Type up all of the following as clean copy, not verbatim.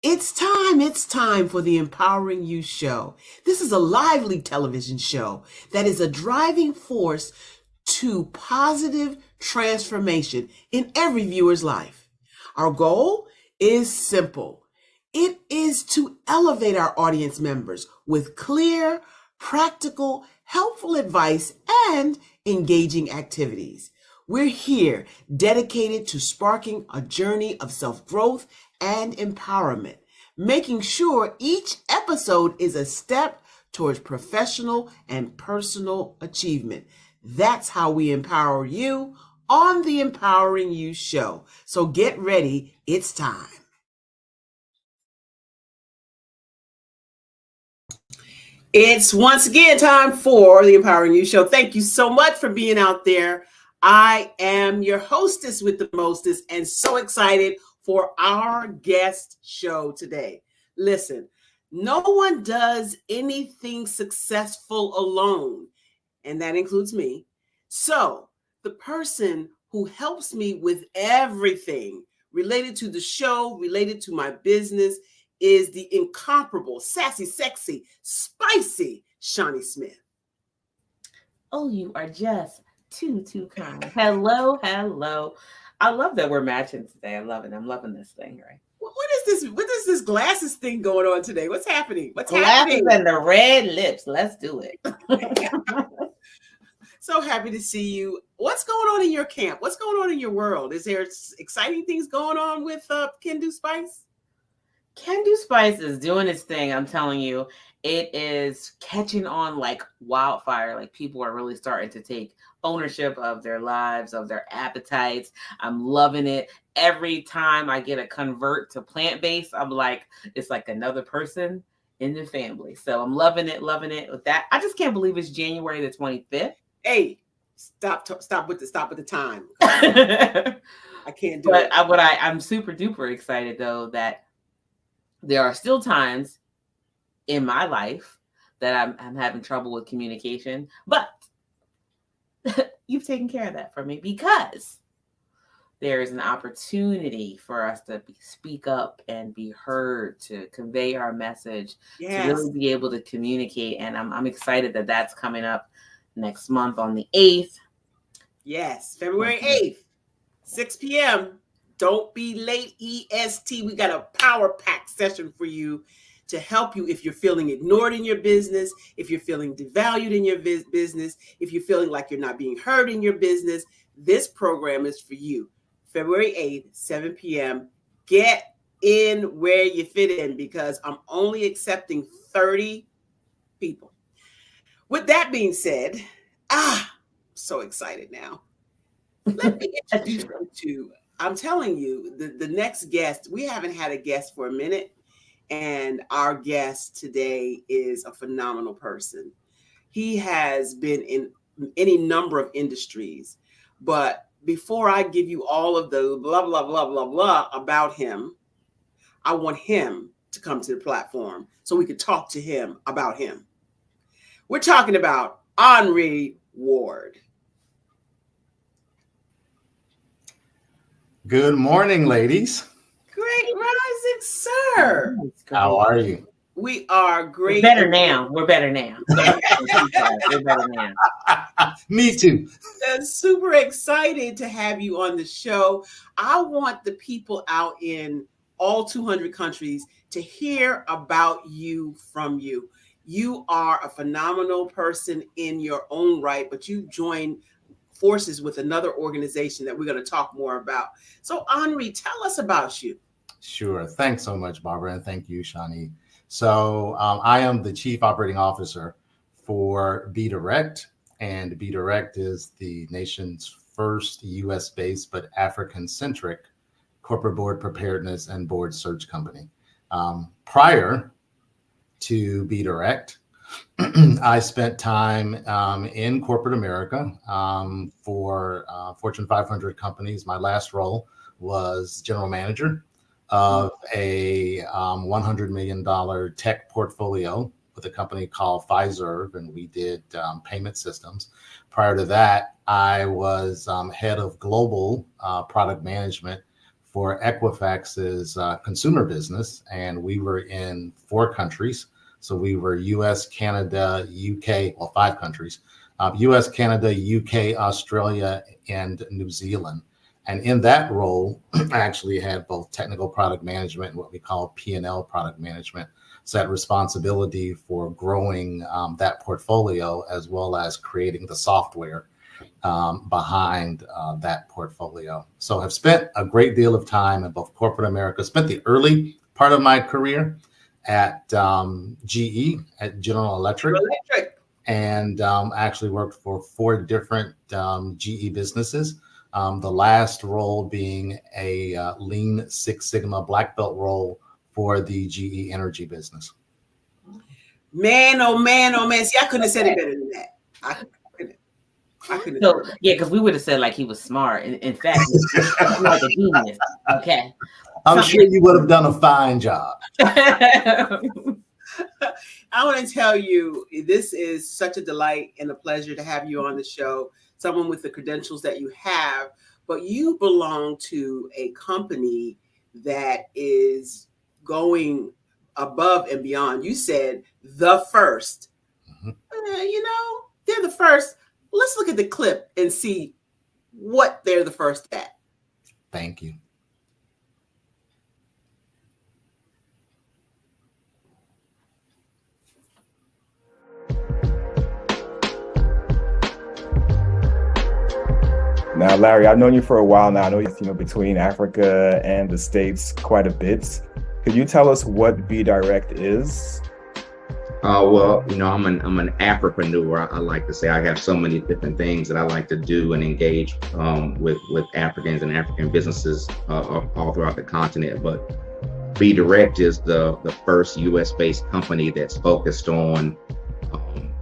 It's time for the Empowering You Show. This is a lively television show that is a driving force to positive transformation in every viewer's life. Our goal is simple. It is to elevate our audience members with clear, practical, helpful advice and engaging activities. We're here dedicated to sparking a journey of self growth and empowerment, making sure each episode is a step towards professional and personal achievement. That's how we empower you on the Empowering You Show. So get ready, it's time. It's once again time for the Empowering You Show. Thank you so much for being out there. I am your hostess with the mostest and so excited for our guest show today. Listen, no one does anything successful alone, and that includes me. So, the person who helps me with everything related to the show, related to my business, is the incomparable, sassy, sexy, spicy Shawnee Smith. Oh, you are just too kind. Hello, hello. I love that we're matching today. I love it. I'm loving this thing, right? What is this? What is this glasses thing going on today? What's happening? What's Glasses happening? and the red lips. Let's do it. So happy to see you. What's going on in your camp? What's going on in your world? Is there exciting things going on with Kendu Spice? Kendu Spice is doing its thing. I'm telling you, it is catching on like wildfire. Like people are really starting to take ownership of their lives, of their appetites. I'm loving it. Every time I get a convert to plant-based, I'm like, it's like another person in the family. So I'm loving it with that. I just can't believe it's January the 25th. Hey, stop with the time. I can't do it. But I'm super duper excited though that there are still times in my life that I'm having trouble with communication, but you've taken care of that for me because there is an opportunity for us to speak up and be heard, to convey our message, Yes. to really be able to communicate. And I'm excited that that's coming up next month on the 8th. Yes, February 8th, 6 p.m. Don't be late, EST. We got a power pack session for you to help you if you're feeling ignored in your business, if you're feeling devalued in your business, if you're feeling like you're not being heard in your business. This program is for you. February 8th, 7 p.m. Get in where you fit in because I'm only accepting 30 people. With that being said, so excited now. Let me introduce you to, I'm telling you, the next guest. We haven't had a guest for a minute, and our guest today is a phenomenal person. He has been in any number of industries, but before I give you all of the blah, blah, blah, blah, blah about him, I want him to come to the platform so we could talk to him about him. We're talking about Henri Ward. Good morning, ladies. Great rising, sir. How are you? We are great. We're better now. We're better now. We're better now. Me too. Super excited to have you on the show. I want the people out in all 200 countries to hear about you from you. You are a phenomenal person in your own right, but you've joined forces with another organization that we're going to talk more about. So, Henri, tell us about you. Sure. Thanks so much, Barbara, and thank you, Shawnee. So I am the Chief Operating Officer for BeDirect, and BeDirect is the nation's first U.S.-based but African-centric corporate board preparedness and board search company. Prior to BeDirect, I spent time in corporate America for Fortune 500 companies. My last role was general manager of a $100 million tech portfolio with a company called Fiserv, and we did payment systems. Prior to that, I was head of global product management for Equifax's consumer business, and we were in 4 countries. So we were US, Canada, UK, well, 5 countries, US, Canada, UK, Australia, and New Zealand. And in that role, I actually had both technical product management and what we call P&L product management. So that responsibility for growing that portfolio, as well as creating the software behind that portfolio. So I've spent a great deal of time in both corporate America, spent the early part of my career at GE, at General Electric. And actually worked for 4 different GE businesses. The last role being a Lean Six Sigma black belt role for the GE Energy business. Man, oh man, oh man. See, I couldn't have said it better than that. I couldn't. So yeah, because we would have said like he was smart. In fact, he's like a genius. Okay. I'm sure you would have done a fine job. I want to tell you, this is such a delight and a pleasure to have you on the show. Someone with the credentials that you have, but you belong to a company that is going above and beyond. You said the first. They're the first. Let's look at the clip and see what they're the first at. Thank you. Now, Larry, I've known you for a while now. I know you're between Africa and the States quite a bit. Could you tell us what BDirect is? Well, I'm an Afripreneur. I like to say I have so many different things that I like to do and engage with Africans and African businesses all throughout the continent. But BDirect is the first US-based company that's focused on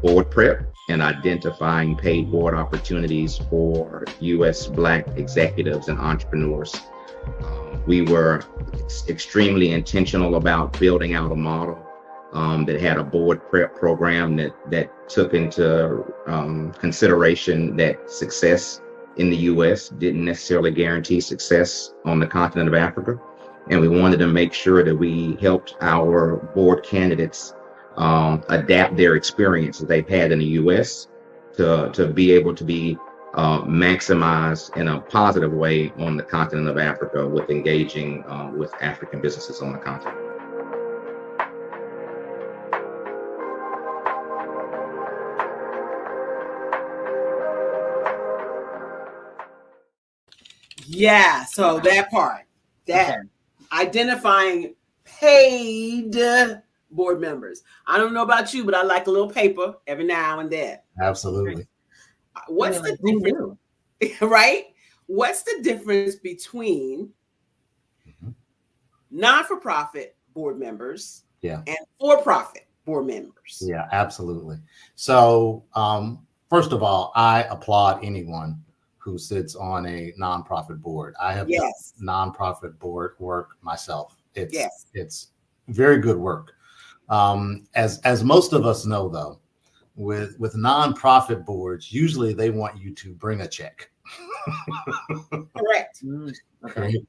board prep and identifying paid board opportunities for US Black executives and entrepreneurs. We were extremely intentional about building out a model that had a board prep program that took into consideration that success in the US didn't necessarily guarantee success on the continent of Africa. And we wanted to make sure that we helped our board candidates adapt their experience that they've had in the US to be able to be maximized in a positive way on the continent of Africa with engaging with African businesses on the continent. Yeah, so that part, identifying paid board members. I don't know about you, but I like a little paper every now and then. Absolutely. What's the difference, right? What's the difference between non-for-profit board members and for-profit board members? Yeah, absolutely. So first of all, I applaud anyone who sits on a nonprofit board. I have done nonprofit board work myself. It's very good work. As most of us know, though, with nonprofit boards, usually they want you to bring a check. Correct. Okay.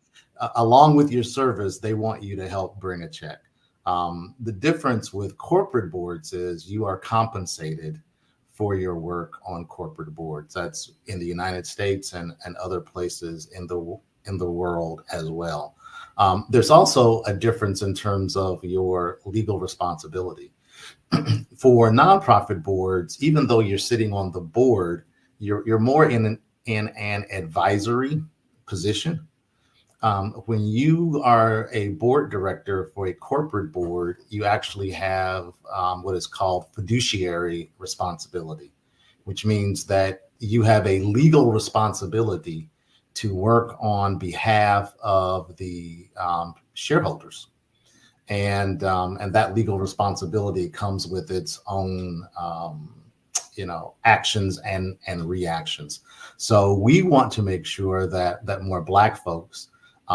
Along with your service, they want you to help bring a check. The difference with corporate boards is you are compensated for your work on corporate boards. That's in the United States and other places in the world as well. There's also a difference in terms of your legal responsibility. For nonprofit boards, even though you're sitting on the board, you're more in an advisory position. When you are a board director for a corporate board, you actually have what is called fiduciary responsibility, which means that you have a legal responsibility to work on behalf of the shareholders. And that legal responsibility comes with its own actions and reactions. So we want to make sure that more Black folks,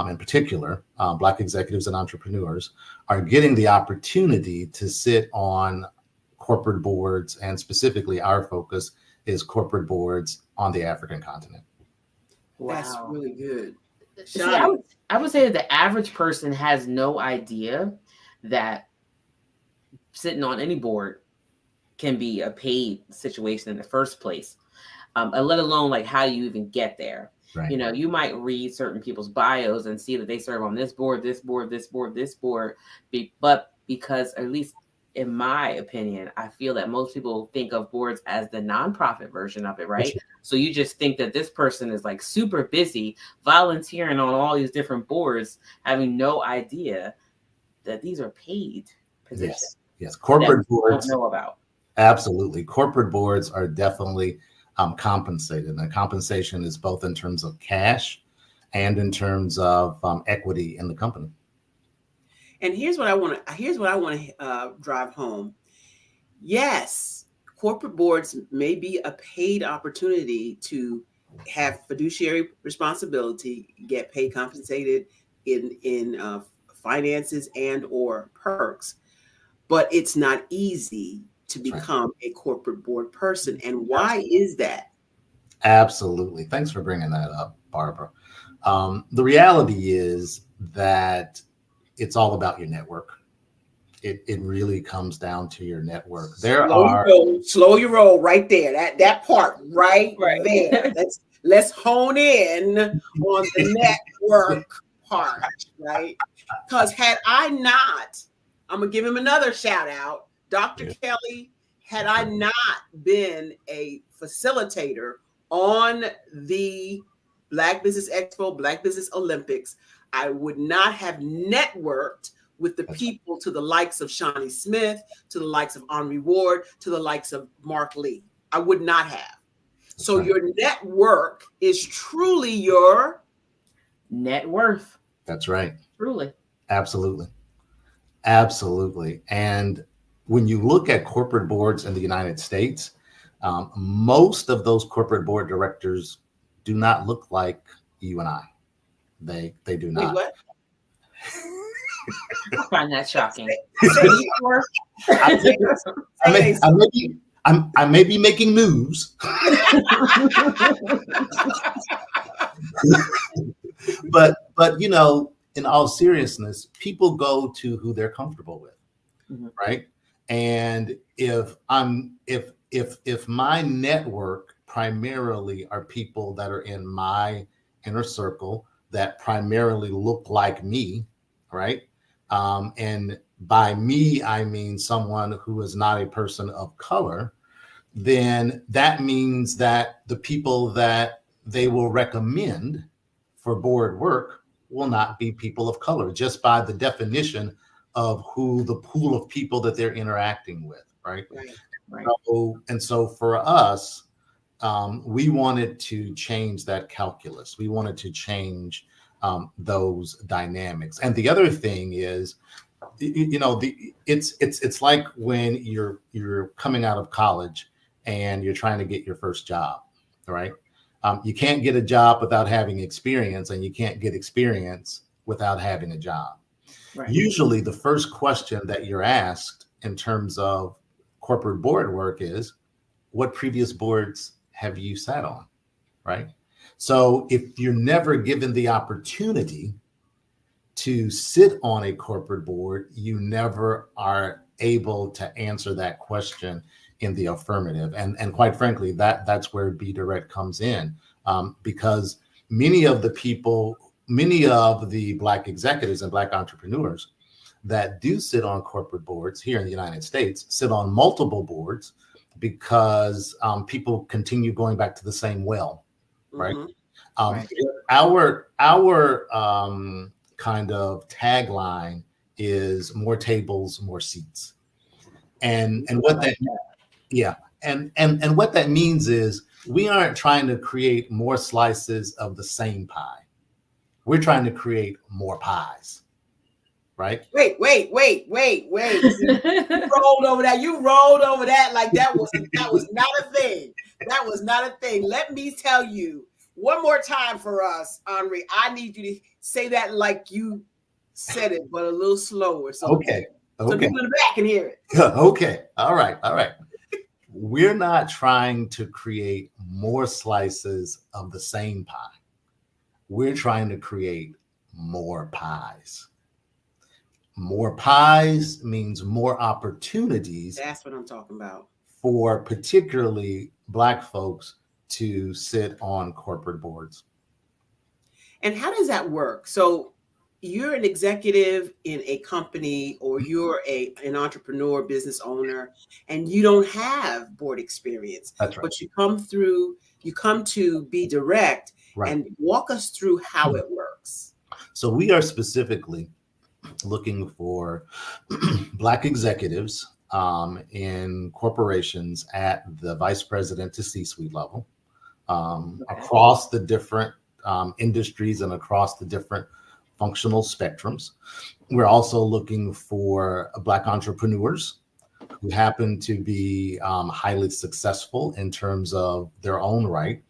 in particular, Black executives and entrepreneurs, are getting the opportunity to sit on corporate boards, and specifically our focus is corporate boards on the African continent. Wow. That's really good. See, Shawnee. I would say that the average person has no idea that sitting on any board can be a paid situation in the first place, let alone like how you even get there. Right. You know, you might read certain people's bios and see that they serve on this board, this board, this board, this board, but because, at least in my opinion, I feel that most people think of boards as the nonprofit version of it, right? Sure. So you just think that this person is like super busy volunteering on all these different boards, having no idea that these are paid positions. Yes. Corporate that boards. Don't know about. Absolutely. Corporate boards are definitely compensated. And the compensation is both in terms of cash and in terms of equity in the company. And here's what I want to drive home. Yes, corporate boards may be a paid opportunity to have fiduciary responsibility, get paid, compensated in finances and or perks, but it's not easy to become a corporate board person. And why is that? Absolutely. Thanks for bringing that up, Barbara. The reality is that it's all about your network. It really comes down to your network. Slow your roll right there. That part right there. Let's hone in on the network part, right? Because had I not, I'm gonna give him another shout out, Dr. Kelly. Had I not been a facilitator on the Black Business Expo, Black Business Olympics, I would not have networked with the people to the likes of Shawnee Smith, to the likes of Henri Ward, to the likes of Mark Lee. I would not have. So your network is truly your net worth. That's right. Truly. Absolutely. Absolutely. And when you look at corporate boards in the United States, most of those corporate board directors do not look like you and I. They do not. Wait, what? I find that shocking. I may be making moves, but you know, in all seriousness, people go to who they're comfortable with, right? And if my network primarily are people that are in my inner circle that primarily look like me, right? And by me, I mean someone who is not a person of color, then that means that the people that they will recommend for board work will not be people of color, just by the definition of who the pool of people that they're interacting with, right? Right. So for us, we wanted to change that calculus. We wanted to change those dynamics. And the other thing is, you know, it's like when you're coming out of college and you're trying to get your first job, right? You can't get a job without having experience, and you can't get experience without having a job. Right. Usually the first question that you're asked in terms of corporate board work is, what previous boards have you sat on, right? So if you're never given the opportunity to sit on a corporate board, you never are able to answer that question in the affirmative. And quite frankly, that's where Be Direct comes in, because many of the Black executives and Black entrepreneurs that do sit on corporate boards here in the United States sit on multiple boards because people continue going back to the same well, right? Our kind of tagline is more tables, more seats, and what that and what that means is we aren't trying to create more slices of the same pie. We're trying to create more pies, right? Wait. You rolled over that like that was not a thing. That was not a thing. Let me tell you one more time for us, Henri. I need you to say that like you said it, but a little slower. So okay. So people in the back can hear it. Okay. All right. We're not trying to create more slices of the same pie. we're trying to create more pies. More pies means more opportunities. That's what I'm talking about. For particularly Black folks to sit on corporate boards. And how does that work? So you're an executive in a company, or you're an entrepreneur, business owner, and you don't have board experience. That's right. But you come to Be Direct, right, and walk us through how it works. So we are specifically looking for Black executives in corporations at the vice president to C-suite level, across the different industries and across the different functional spectrums. We're also looking for Black entrepreneurs who happen to be highly successful in terms of their own right.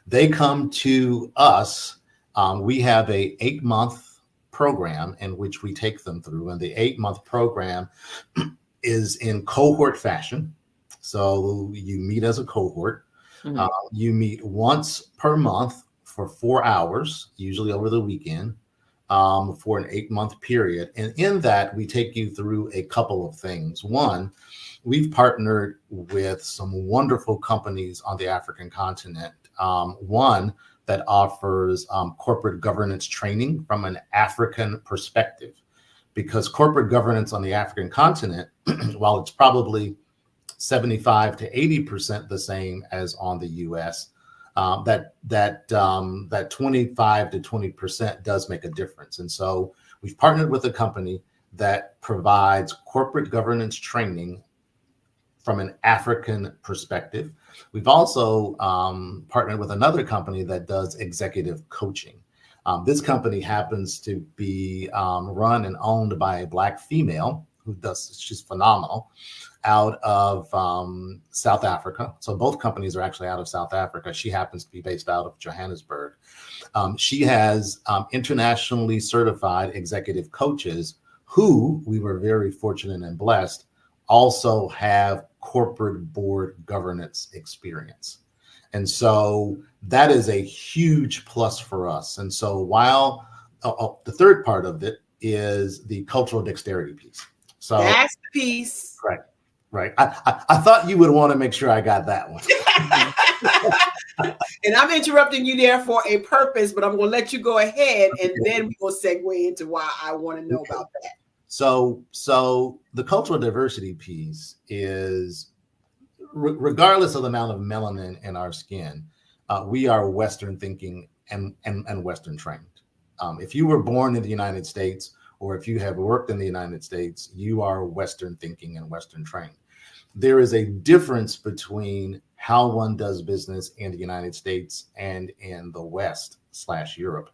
They come to us. We have a 8-month program in which we take them through, and the 8-month program is in cohort fashion. So you meet as a cohort. Mm-hmm. You meet once per month for 4 hours, usually over the weekend, for an 8-month period. And in that, we take you through a couple of things. One, we've partnered with some wonderful companies on the African continent. One that offers corporate governance training from an African perspective, because corporate governance on the African continent, while it's probably 75 to 80% the same as on the US, that 25 to 20% does make a difference. And so we've partnered with a company that provides corporate governance training from an African perspective. We've also partnered with another company that does executive coaching. This company happens to be run and owned by a Black female she's phenomenal, out of South Africa. So both companies are actually out of South Africa. She happens to be based out of Johannesburg. She has internationally certified executive coaches who, we were very fortunate and blessed, also have corporate board governance experience. And so that is a huge plus for us. And so while the third part of it is the cultural dexterity piece. So that's the piece. Right. I thought you would want to make sure I got that one. And I'm interrupting you there for a purpose, but I'm going to let you go ahead, and then we're going to segue into why I want to know about that. So the cultural diversity piece is, regardless of the amount of melanin in our skin, we are Western thinking and Western trained. If you were born in the United States, or if you have worked in the United States, you are Western thinking and Western trained. There is a difference between how one does business in the United States and in the West/Europe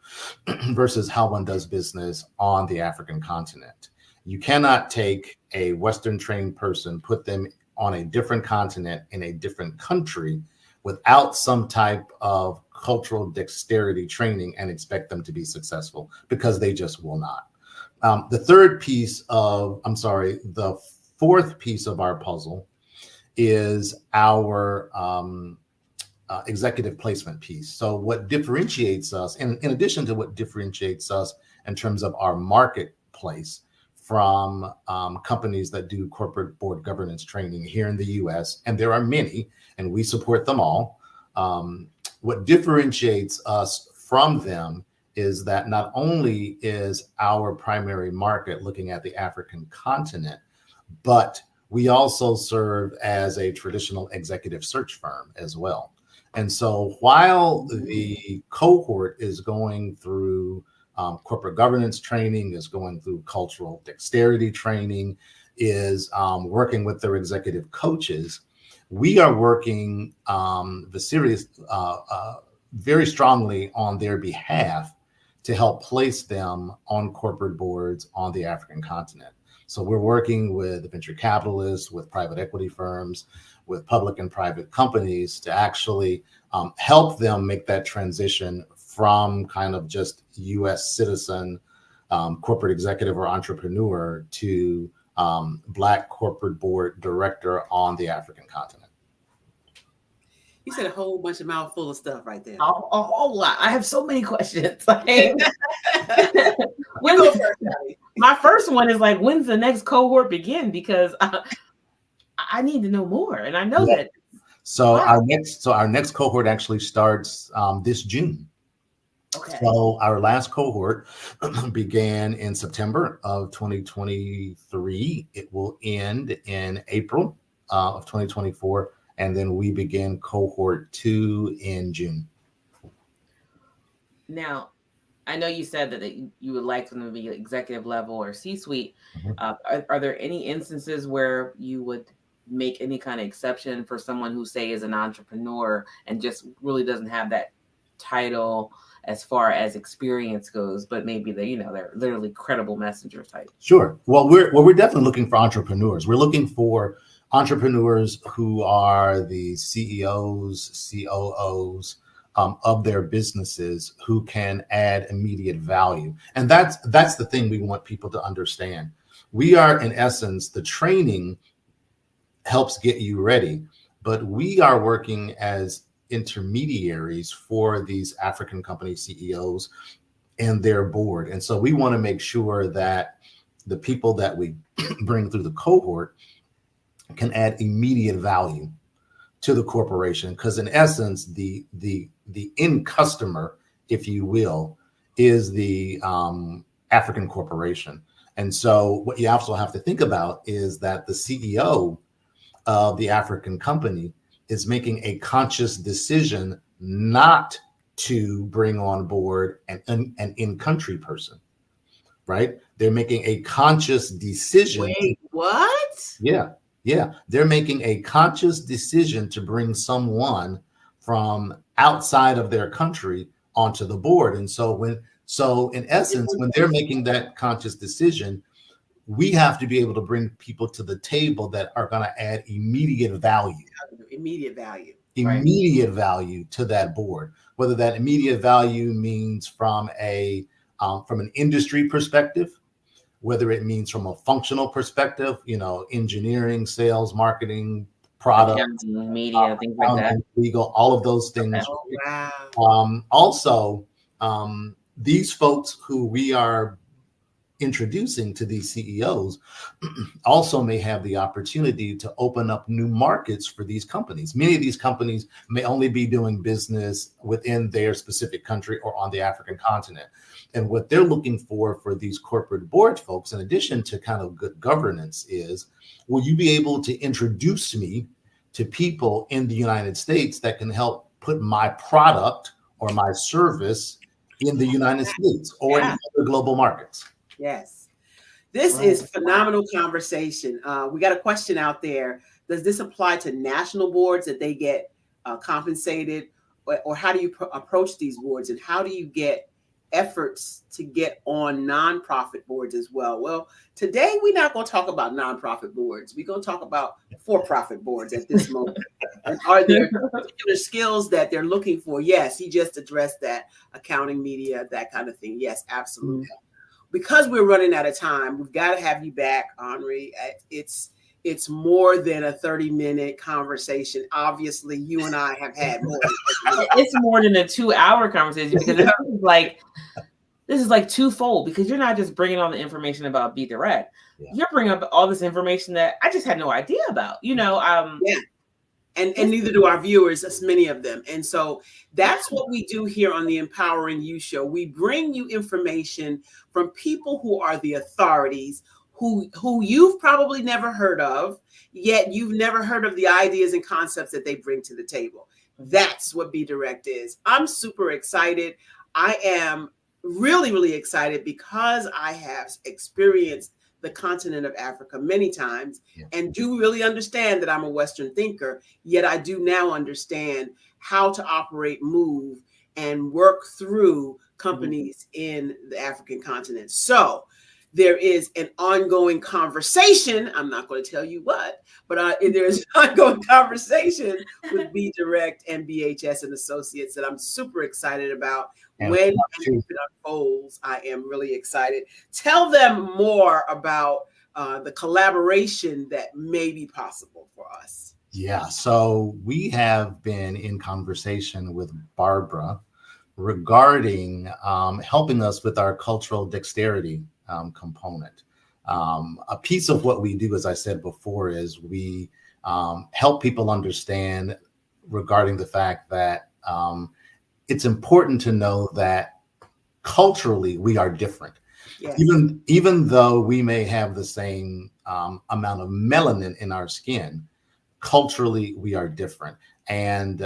versus how one does business on the African continent. You cannot take a Western trained person, put them on a different continent in a different country without some type of cultural dexterity training and expect them to be successful, because they just will not. The fourth piece of our puzzle is our executive placement piece. So what differentiates us, and in addition to what differentiates us in terms of our marketplace from companies that do corporate board governance training here in the US, and there are many, and we support them all. What differentiates us from them is that not only is our primary market looking at the African continent, but we also serve as a traditional executive search firm as well. And so while the cohort is going through corporate governance training, is going through cultural dexterity training, is working with their executive coaches, we are working very strongly on their behalf to help place them on corporate boards on the African continent. So we're working with venture capitalists, with private equity firms, with public and private companies to actually help them make that transition from kind of just US citizen, corporate executive or entrepreneur to Black corporate board director on the African continent. You said a whole bunch of mouthful of stuff right there. A whole lot. I have so many questions. Like, You go first, Sally. my first one is like, when's the next cohort begin? Because I need to know more, and I know that. So Wow. our next cohort actually starts this June. Okay. So our last cohort began in September of 2023. It will end in April of 2024, and then we begin cohort 2 in June. Now, I know you said that you would like them to be executive level or C-suite. Are there any instances where you would make any kind of exception for someone who, say, is an entrepreneur and just really doesn't have that title as far as experience goes, but maybe they're literally credible messenger type? Sure. Well, we're definitely looking for entrepreneurs. We're looking for entrepreneurs who are the CEOs, COOs of their businesses, who can add immediate value. And that's the thing we want people to understand. We are, in essence, the training helps get you ready, but we are working as intermediaries for these African company CEOs and their board. And so we want to make sure that the people that we bring through the cohort can add immediate value to the corporation, because in essence, the end customer, if you will, is the African corporation. And so what you also have to think about is that the CEO of the African company is making a conscious decision not to bring on board an in-country person, right? They're making a conscious decision. Wait, what? Yeah. They're making a conscious decision to bring someone from outside of their country onto the board. And so in essence, when they're making that conscious decision, we have to be able to bring people to the table that are going to add immediate value. Immediate value. Immediate value to that board. Whether that immediate value means from an industry perspective, whether it means from a functional perspective, engineering, sales, marketing, product, media, things like that, legal, all of those things. Oh, wow. Also, these folks who we are introducing to these CEOs also may have the opportunity to open up new markets for these companies. Many of these companies may only be doing business within their specific country or on the African continent. And what they're looking for these corporate board folks, in addition to kind of good governance, is, will you be able to introduce me to people in the United States that can help put my product or my service in the United States or in other global markets? Yes. This is phenomenal conversation. We got a question out there. Does this apply to national boards that they get compensated, or how do you approach these boards, and how do you get efforts to get on nonprofit boards as well? Well, today we're not going to talk about nonprofit boards. We're going to talk about for-profit boards at this moment. And are there particular skills that they're looking for? Yes, he just addressed that. Accounting, media, that kind of thing. Yes, absolutely. Because we're running out of time, we've got to have you back, Henri. It's more than a 30-minute conversation. Obviously, you and I have had more. It's more than a 2-hour conversation, because this is like twofold, because you're not just bringing all the information about Be Direct. Yeah. You're bringing up all this information that I just had no idea about, And neither do our viewers, as many of them. And so that's what we do here on the Empowering You Show. We bring you information from people who are the authorities, who you've probably never heard of, yet you've never heard of the ideas and concepts that they bring to the table. That's what Be Direct is. I'm super excited. I am really, really excited because I have experienced the continent of Africa many times and do really understand that I'm a Western thinker, yet I do now understand how to operate, move, and work through companies in the African continent. So there is an ongoing conversation. I'm not going to tell you what, but there's an ongoing conversation with Be Direct and BHS and Associates that I'm super excited about. When it unfolds, I am really excited. Tell them more about the collaboration that may be possible for us. Yeah, so we have been in conversation with Barbara regarding helping us with our cultural dexterity component. A piece of what we do, as I said before, is we help people understand regarding the fact that it's important to know that culturally we are different. Yes. Even though we may have the same amount of melanin in our skin, culturally we are different. And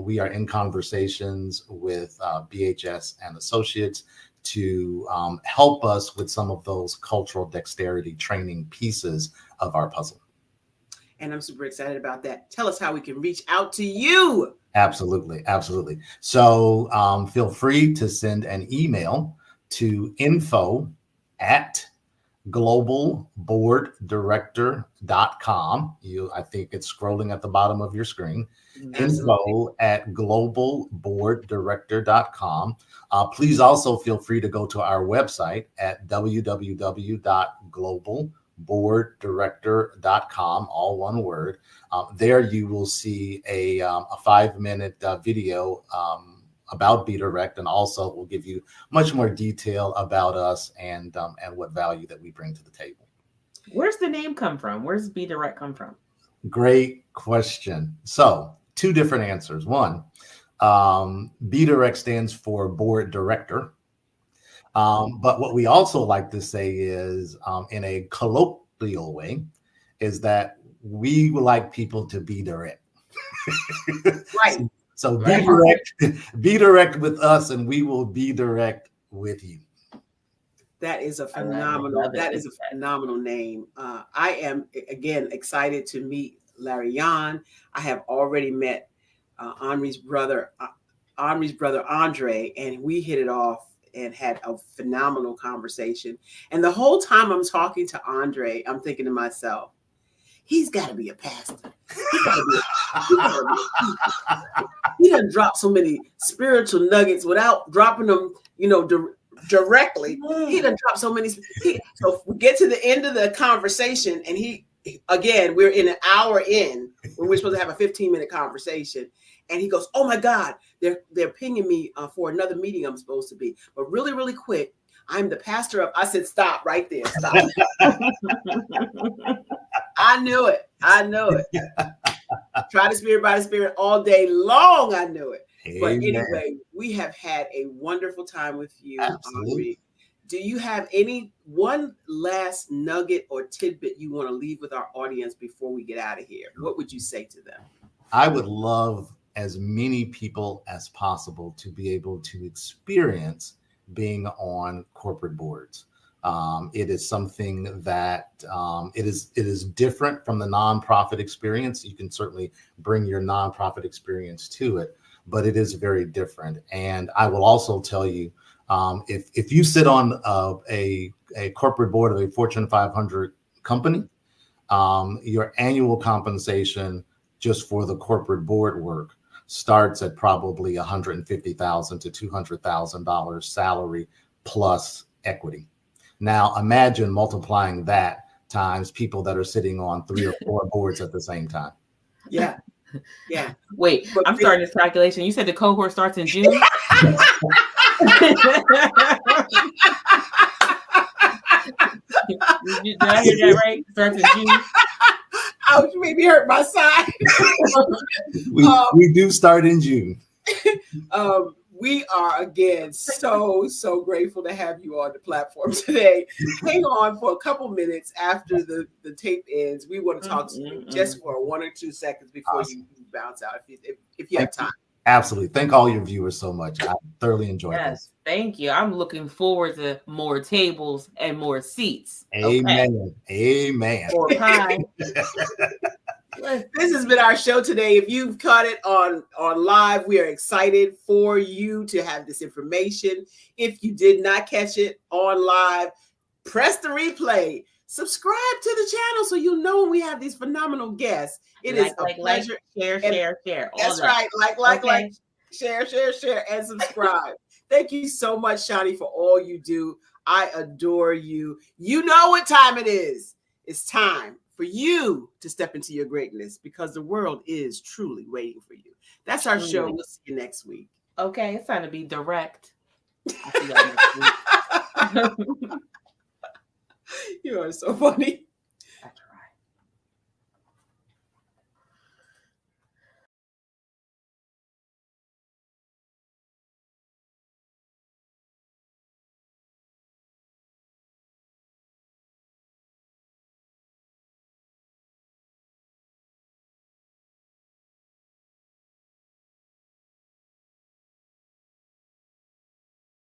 we are in conversations with BHS and Associates to help us with some of those cultural dexterity training pieces of our puzzle. And I'm super excited about that. Tell us how we can reach out to you. Absolutely. Absolutely. So feel free to send an email to info@globalboarddirector.com. I think it's scrolling at the bottom of your screen. Info@globalboarddirector.com. Please also feel free to go to our website at www.globalboarddirector.com, all one word. There you will see a 5-minute video about BeDirect, and also will give you much more detail about us and what value that we bring to the table. Where's the name come from? Where's BeDirect come from? Great question. So 2 different answers. One, BeDirect stands for board director. But what we also like to say is, in a colloquial way, is that we would like people to be direct. Right. So be direct with us, and we will be direct with you. That is a phenomenal. That is a phenomenal name. I am again excited to meet Larry Yan. I have already met Henri's brother Andre, and we hit it off and had a phenomenal conversation. And the whole time I'm talking to Andre, I'm thinking to myself, he's got to be a pastor. He done dropped so many spiritual nuggets without dropping them, directly. He done dropped so many. So we get to the end of the conversation, and we're in an hour in when we're supposed to have a 15-minute conversation. And he goes, "Oh my God, they're pinging me for another meeting I'm supposed to be. But really, really quick, I'm the pastor of." I said, "Stop right there, stop." I knew it. Try the spirit by the spirit all day long. I knew it. Amen. But anyway, we have had a wonderful time with you, Henri. Do you have one last nugget or tidbit you want to leave with our audience before we get out of here? What would you say to them? I would love as many people as possible to be able to experience being on corporate boards. It is something that it is different from the nonprofit experience. You can certainly bring your nonprofit experience to it, but it is very different. And I will also tell you, if you sit on a corporate board of a Fortune 500 company, your annual compensation just for the corporate board work starts at probably $150,000 to $200,000 salary plus equity. Now imagine multiplying that times people that are sitting on 3 or 4 boards at the same time. Yeah. Wait, I'm starting this calculation. You said the cohort starts in June? Did I hear that right? Starts in June? Ouch, you made me hurt my side. We do start in June. We are again so grateful to have you on the platform today. Hang on for a couple minutes after the tape ends. We want to talk to you just for 1 or 2 seconds before you bounce out, if you have time. Absolutely. Thank all your viewers so much. I thoroughly enjoyed this. Yes, thank you. I'm looking forward to more tables and more seats. Amen. Okay. Amen. More pie. This has been our show today. If you've caught it on live, we are excited for you to have this information. If you did not catch it on live, press the replay. Subscribe to the channel so you'll know when we have these phenomenal guests. It is a pleasure. Share. That's right. Like, share, and subscribe. Thank you so much, Shani, for all you do. I adore you. You know what time it is. It's time for you to step into your greatness because the world is truly waiting for you. That's our show. We'll see you next week. Okay, it's time to be direct. I'll see y'all next week. You are so funny.